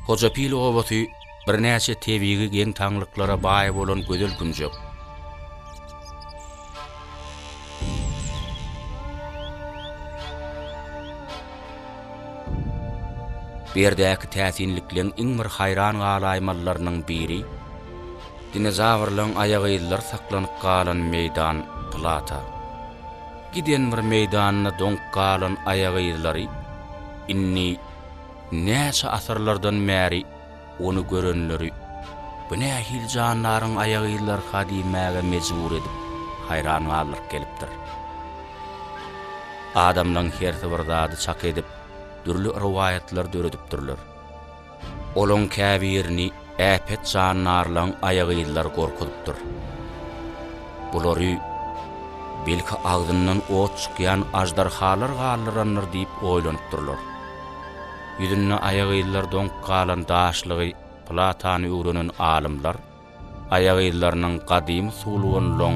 Hojapil obaty birnäçe tebigi geň taňlyklara baý bolan gözel günjek. Berdäki täsinlikleň iň bir hayran galaýmallarynyň biri dinozawrlaryň aýagylar saklanyp galan meýdan Plata. Giden bir meýdanyna doňk galan aýagyllary inni näçe asyrlardan bäri onu görenleri bu nähil janlaryň aýagyllar hadimäge mejbur edip hayran galyp gelipdir. Adamlaryň her bir zady çak edip dürli riwayatlar döredipdirler. Olaň käbirini äpet janlarlaryň aýagyllar gorkudypdyr. Bulary belki agdyndan ot çykýan ajdarhalar gallanýar diýip oýlanypdyrlar. Yüzünde aýagyllar doňk galan daşlygy Platany öwrenen alimler aýagyllarynyň gadymy suluganyň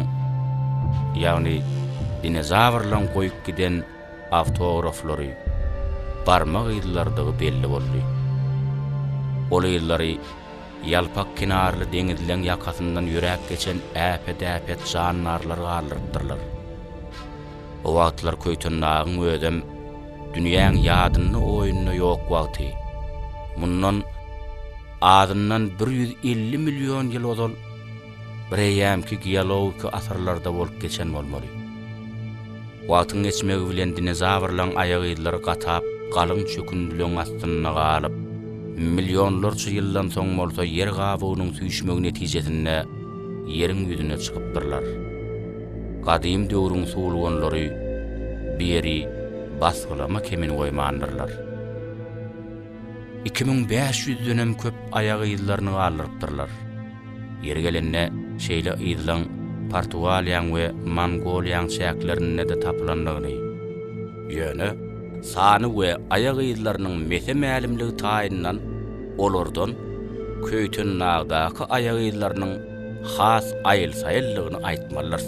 ýagny dinozawrlaryň goýup giden awtograflary barmak ýyllardygy belli boldy. Ol ýyllary ýalpak kinarly deňizleň ýakasyndan ýürek geçen äpet janlarlar galdyrypdyrlar. O wagtlar köýtünnagyň ödem dünýäň ýadyny oýunyna ýok wagty. Mundan adından 150 milyon ýyl ozal bir ýamki geologik asyrlarda bolup geçen bolmaly. Wagtyň geçmegi bilen dinozawrlaryň aýagyllary gatap galyň çökündüleň astyna galyp milyonlarça ýyldan soň bolsa yer gabugynyň süýşmegi netijesinde ýeriň ýüzüne çykypdyrlar. Gadym döwrüň suluganlary beri basgylama kemin goýmandyrlar. 2500 dönem köp aýagyllaryny galdyrypdyrlar. Ýeri gelende şeýle ýylyň Portugaliýaň we Mongoliýaň şäherlerinde de tapylandygyny. Ýöne sany we aýagyllarynyň mese mälimligi taýyndan olardan köýtün nagdaky aýagyllarynyň has aýyl saýyllygyny aýtmalar.